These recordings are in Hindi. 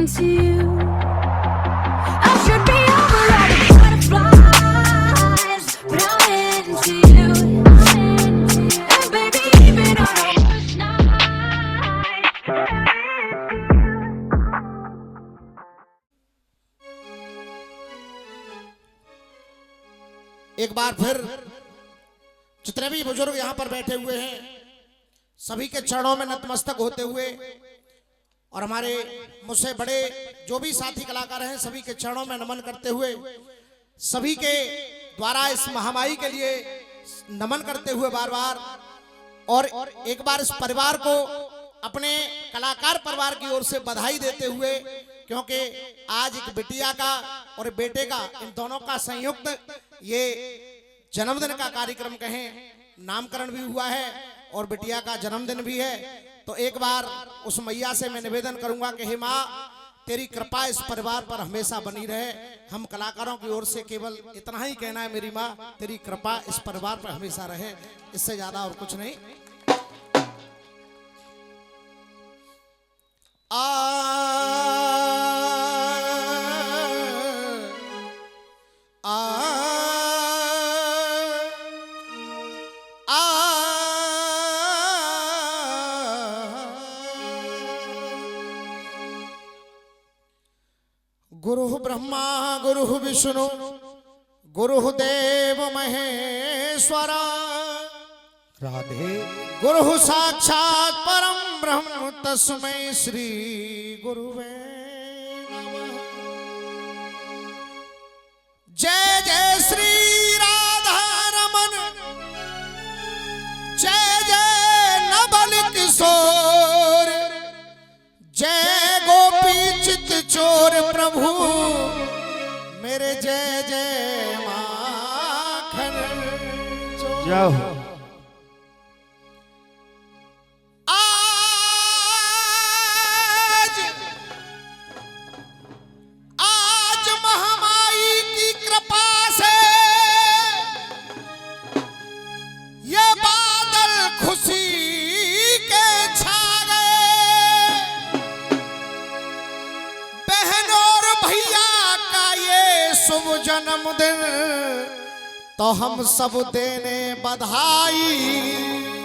into you. I should be over all the butterflies, but I'm into you. And baby, even on our worst night. एक बार फिर जितने भी बुजुर्ग यहाँ पर बैठे हुए हैं सभी के चरणों में नतमस्तक होते हुए और हमारे मुझसे बड़े जो भी साथी कलाकार हैं सभी के चरणों में नमन करते हुए सभी के द्वारा इस महामाई के लिए नमन करते हुए बार बार और एक बार इस परिवार को अपने कलाकार परिवार की ओर से बधाई देते हुए क्योंकि आज एक बिटिया का और बेटे का इन दोनों का संयुक्त ये जन्मदिन का कार्यक्रम कहें नामकरण भी हुआ है और बिटिया का जन्मदिन भी है। तो एक बार उस मैया से मैं निवेदन करूंगा कि हे माँ तेरी कृपा इस परिवार पर हमेशा बनी रहे। हम कलाकारों की ओर से केवल इतना ही कहना है मेरी माँ तेरी कृपा इस परिवार पर हमेशा रहे, इससे ज्यादा और कुछ नहीं। गुरु ब्रह्मा गुरु विष्णु गुरु देव महेश्वरा राधे गुरु साक्षात परम ब्रह्म तस्मै श्री गुरुवे नमः। जय जय श्री राधा रमन जय जय नवल किशोर जय गोपी चित चोर प्रभु मेरे जय जय माखन चोर। आज महामाई की कृपा से ये बादल खुशी के छा गए। बहन और भैया का ये शुभ जन्मदिन तो हम सब देने बधाई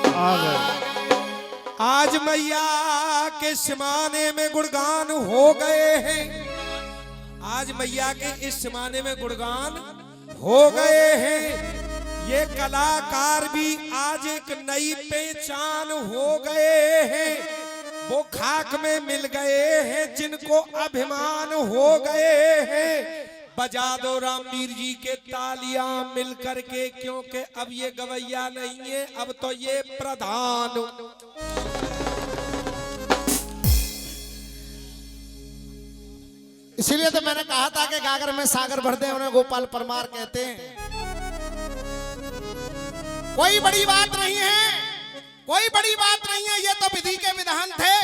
आ गए। आज मैया के सिमाने में गुणगान हो गए हैं। आज मैया के इस सिमाने में गुणगान हो गए हैं। ये कलाकार भी आज एक नई पहचान हो गए हैं। वो खाक में मिल गए हैं जिनको अभिमान हो गए हैं। बजा दो रामवीर जी के तालियां मिल करके क्योंकि अब ये गवैया नहीं है, अब तो ये प्रधान। इसीलिए तो मैंने कहा था कि गागर में सागर भर दे उन्हें गोपाल परमार कहते हैं। कोई बड़ी बात नहीं है, कोई बड़ी बात नहीं है। ये तो विधि के विधान थे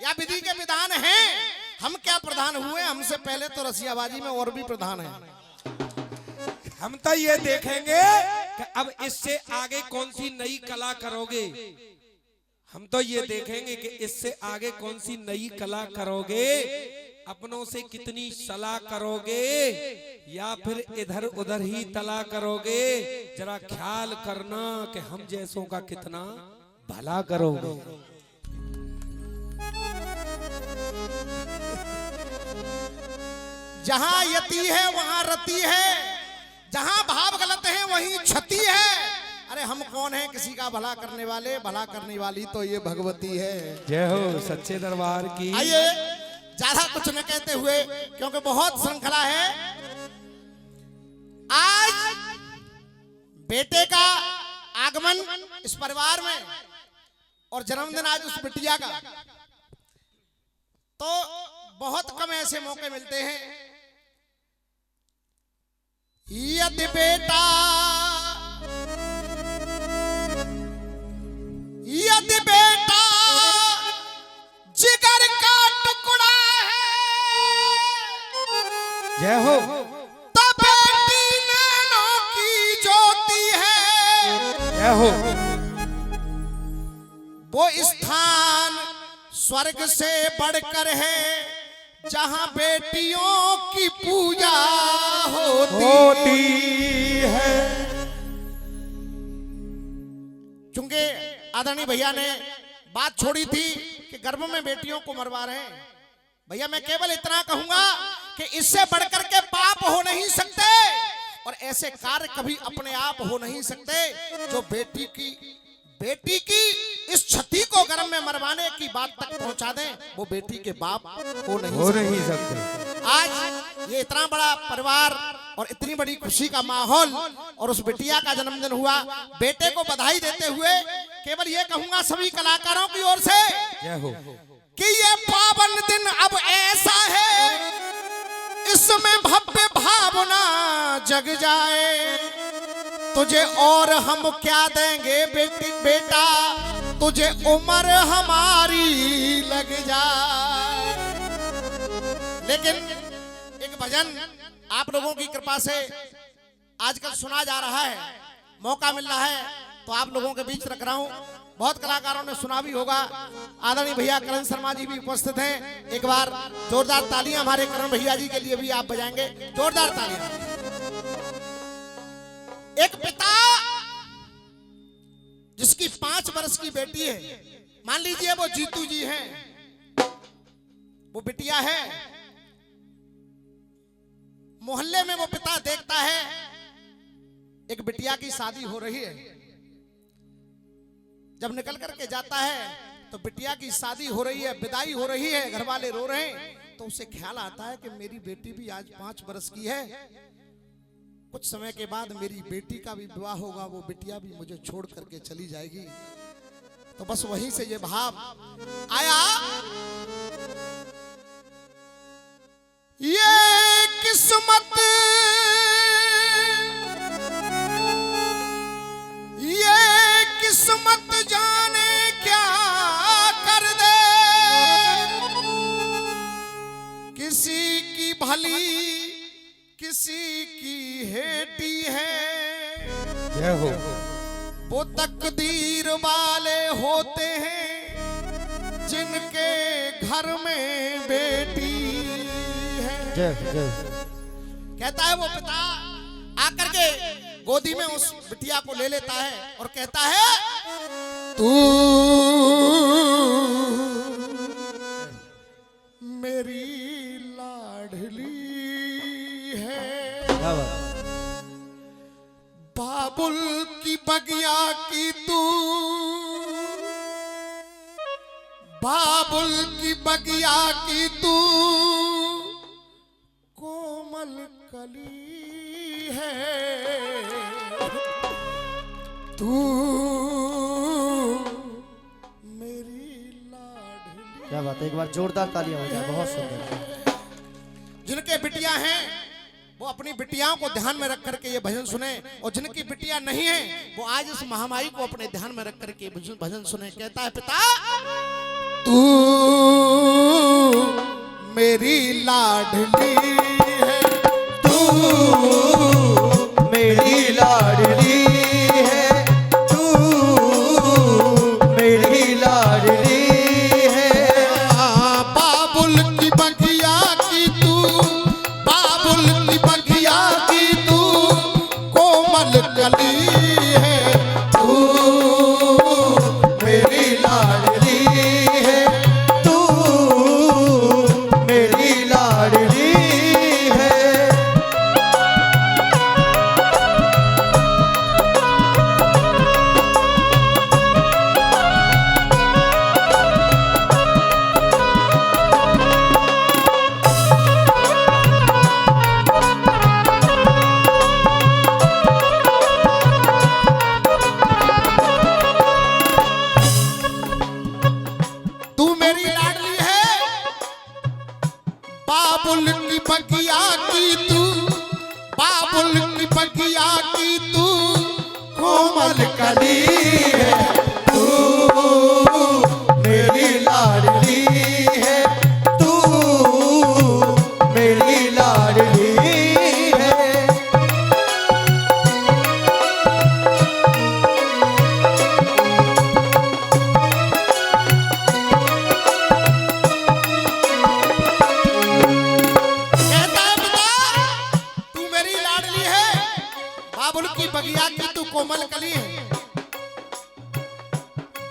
या विधि के विधान हैं। हम क्या प्रधान हुए, हमसे पहले तो रसियाबाजी में और भी प्रधान हैं। हम तो ये देखेंगे कि अब इससे आगे कौन सी नई कला करोगे। हम तो ये देखेंगे कि इससे आगे कौन सी नई कला करोगे। अपनों से कितनी सलाह करोगे या फिर इधर उधर ही तला करोगे। जरा ख्याल करना कि हम जैसों का कितना भला करोगे। जहां यति है वहां रति है, जहां भाव गलत है वहीं क्षति है। अरे हम कौन है किसी का भला करने वाले, भला करने वाली तो ये भगवती है। जय हो सच्चे दरबार की। आइए ज्यादा कुछ न कहते हुए क्योंकि बहुत श्रृंखला है। आज बेटे का आगमन इस परिवार में और जन्मदिन आज उस बिटिया का, तो बहुत कम ऐसे मौके मिलते हैं। यदि बेटा जिगर का टुकड़ा है, जय हो, तो बेटी नैनों की ज्योति है। जय हो। वो स्थान स्वर्ग से बढ़कर है जहां बेटियों की पूजा होती होती है। चूंकि आदरणीय भैया ने बात छोड़ी थी कि गर्भ में बेटियों को मरवा रहे हैं, भैया मैं केवल इतना कहूंगा कि इससे बढ़कर के पाप हो नहीं सकते और ऐसे कार्य कभी अपने आप हो नहीं सकते जो बेटी की इस क्षति को गर्भ में मरवाने की बात तक पहुंचा दें, वो बेटी के बाप हो नहीं सकते। आज ये इतना बड़ा परिवार और इतनी बड़ी खुशी का माहौल और उस बिटिया का जन्मदिन हुआ, बेटे को बधाई देते हुए केवल ये कहूंगा सभी कलाकारों की ओर से जय हो कि ये पावन दिन अब ऐसा है, इसमें भव्य भावना जग जाए, तुझे और हम क्या देंगे बेटा, तुझे उम्र हमारी लग जाए। लेकिन एक भजन आप लोगों की कृपा से आजकल सुना जा रहा है, मौका मिल रहा है तो आप लोगों के बीच रख रहा हूं। बहुत कलाकारों ने सुना भी होगा, आदरणीय भैया करण शर्मा जी भी उपस्थित हैं। एक बार जोरदार तालियां हमारे करण भैया जी के लिए भी आप बजाएंगे, जोरदार तालियां। एक पिता जिसकी 5 वर्ष की बेटी है, मान लीजिए वो जीतू जी हैं, वो बिटिया है, मोहल्ले में वो पिता देखता है एक बिटिया की शादी हो रही है, जब निकल करके जाता है तो बिटिया की शादी हो रही है, विदाई हो रही है, घर वाले रो रहे हैं, तो उसे ख्याल आता है कि मेरी बेटी भी आज 5 वर्ष की है, कुछ समय के बाद मेरी बेटी का भी विवाह होगा, वो बिटिया भी मुझे छोड़ करके चली जाएगी। तो बस वहीं से ये भाव आया, ये किस्मत जाने क्या कर दे, किसी की भली किसी की हेटी है, जय हो वो तकदीर वाले होते हैं जिनके घर में बेटी है। जय जय। कहता है वो पिता आकर के गोदी में उस बिटिया को ले लेता है और कहता है तू मेरी लाडली है, बाबुल की बगिया की तू, बाबुल की बगिया की तू कोमल कली है, तू मेरी लाडली। क्या बात है, एक बार जोरदार तालियां हो जाए, बहुत सुंदर। जिनके बिटियां हैं वो अपनी बिटियाओं को ध्यान में रख करके ये भजन सुने, और जिनकी बिटियां नहीं है वो आज इस महामारी को अपने ध्यान में रख करके भजन सुने। कहता है पिता तू मेरी लाडली है, तू मेरी लाडली है, तू मेरी लाडली है, बाबुल की बगिया की तू, बाबुल की बगिया की तू कोमल कली है, तू मेरी लाडली है, तू मेरी लाडली है। तू मेरी लाडली है, बाबुल की बगिया की तू, बाबुल की बगिया की तू कोमल कली है, तू मेरी लाडली है, तू मेरी लाडली है। कोमल कली है।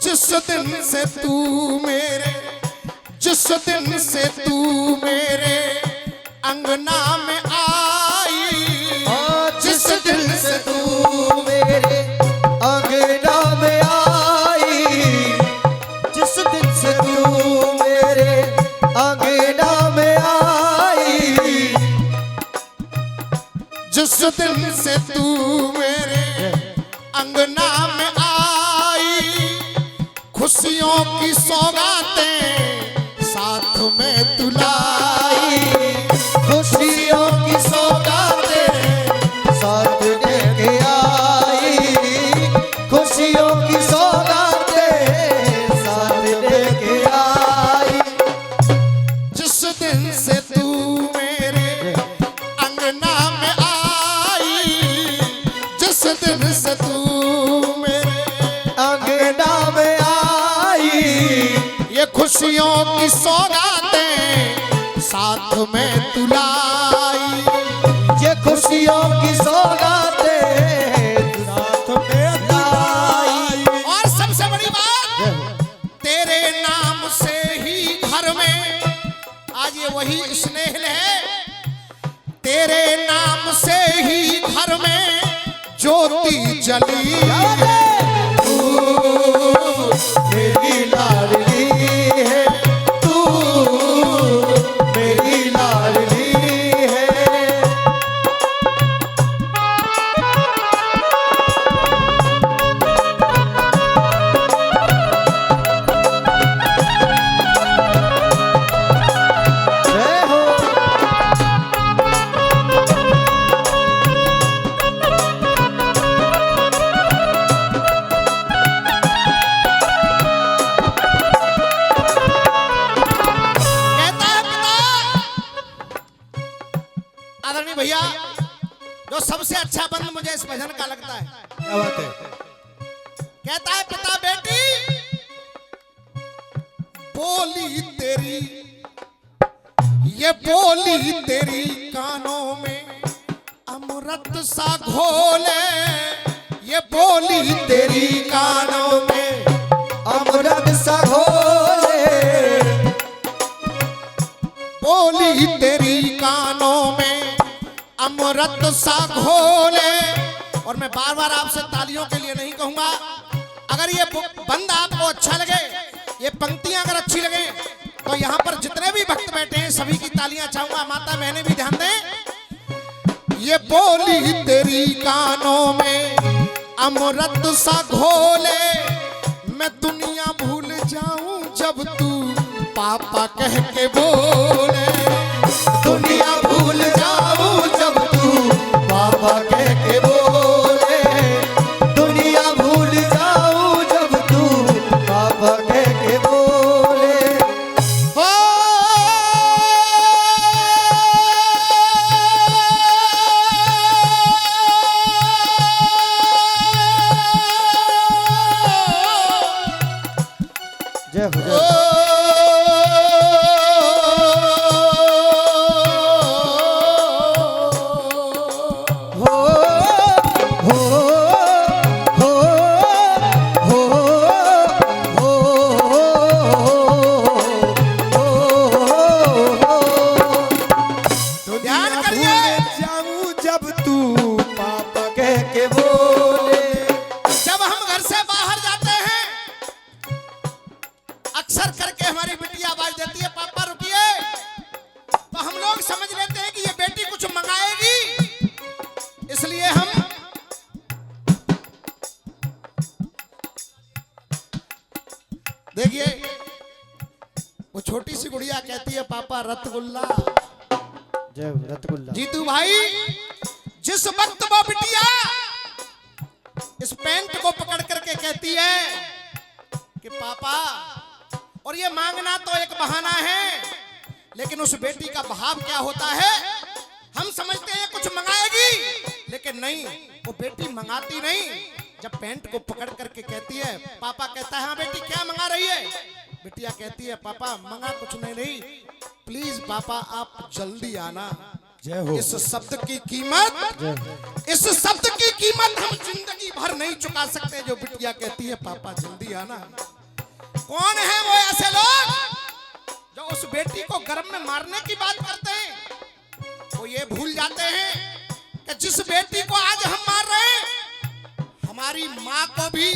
जिस दिन से तू मेरे अंगना में आई, जिस दिन से तू मेरे अंगना में आई, जिस दिन से तू मेरे अंगना में आई, जिस दिन से तू मेरे अंगना में आई, खुशियों की सौगातें साथ में तुलाई, खुशियों की सौगातें साथ लेके आई, खुशियों की सौगातें साथ लेके आई, जिस दिन से तू मेरे अंगना में आई, जिस दिन से तू मेरे अंगना में आई, ये खुशियों की सौगातें साथ में तुलाई, ये खुशियों की सौगातें साथ में लाई। और सबसे बड़ी बात, तेरे नाम से ही घर में, आज ये वही स्नेह है, तेरे नाम से ही घर में ज्योति जली, मेरी लाडली है तू, मेरी लाडली है। जय हो। कहता है पिता, आदरणीय भैया, जो सबसे अच्छा बंद मुझे इस भजन का लगता है, क्या बात है? कहता है पिता बेटी बोली तेरी, ये बोली तेरी कानों में अमृत सा घोले, ये बोली तेरी कानों में अमृत सा घोले, बोली तेरी कानों में अमृत सा घोले। और मैं बार बार आपसे तालियों के लिए नहीं कहूंगा, अगर ये बंद आपको अच्छा लगे, ये पंक्तियां अगर अच्छी लगे, तो यहाँ पर जितने भी भक्त बैठे हैं सभी की तालियां चाहूंगा। माता बहनें भी ध्यान दें। ये बोली तेरी कानों में अमृत सा घोले, मैं दुनिया भूल जाऊं जब तू पापा कह के बोले, दुनिया भूल जाऊं जब तू पापा कह के बोले, दुनिया भूल जाऊं जब तू पापा कह के बोले। हो जय हो जय हो। हो हो हो हो तो ध्यान करिए, जाऊं जब तू पापा कह के बोले, जब हम घर से बाहर जाते हैं, अक्सर करके हमारी बिटिया आवाज देती है पापा रुकिए, तो हम लोग समझ लेते हैं कि ये बेटी कुछ मंगाएगी, इसलिए हम देखिए वो छोटी सी गुड़िया कहती है पापा रसगुल्ला। जय हो रतगुल्ला। जीतू भाई, जिस वक्त वो बिटिया इस पैंट को पकड़ करके कहती है कि पापा, और ये मांगना तो एक बहाना है, लेकिन उस बेटी का भाव क्या होता है, हम समझते हैं कुछ मंगाएगी, लेकिन नहीं, वो बेटी मंगाती नहीं। जब पैंट को पकड़ करके कहती है, पापा कहता है हाँ बेटी क्या मंगा रही है, बिटिया कहती है पापा मंगा कुछ नहीं, प्लीज पापा आप जल्दी आना। जय हो। इस शब्द की कीमत, इस शब्द की कीमत हम जिंदगी भर नहीं चुका सकते। जो बिटिया कहती है पापा जल्दी आना। कौन है वो ऐसे लोग जो उस बेटी को गर्भ में मारने की बात करते हैं? वो ये भूल जाते हैं कि जिस बेटी को आज हम मार रहे हैं, हमारी माँ को भी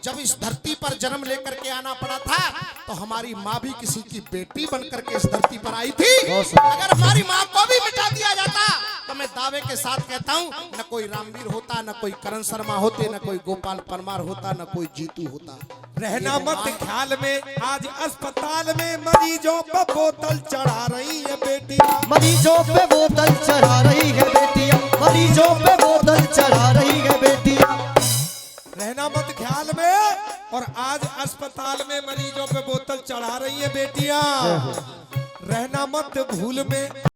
जब इस धरती पर जन्म लेकर के आना पड़ा था तो हमारी माँ भी किसी की बेटी बनकर के इस धरती पर आई थी। अगर हमारी माँ को भी मिटा दिया जाता तो मैं दावे के साथ कहता हूँ न कोई रामवीर होता, न कोई करण शर्मा होते, न कोई गोपाल परमार होता, न कोई जीतू होता। रहना मत ख्याल में, आज अस्पताल में मरीजों पर बोतल चढ़ा रही है बेटियां। मरीजों पे बोतल चढ़ा रही है बेटियां, मरीजों पे बोतल चढ़ा रही है बेटियां। रहना मत ख्याल में, और आज अस्पताल में मरीजों पे बोतल चढ़ा रही है बेटियां। रहना मत भूल में।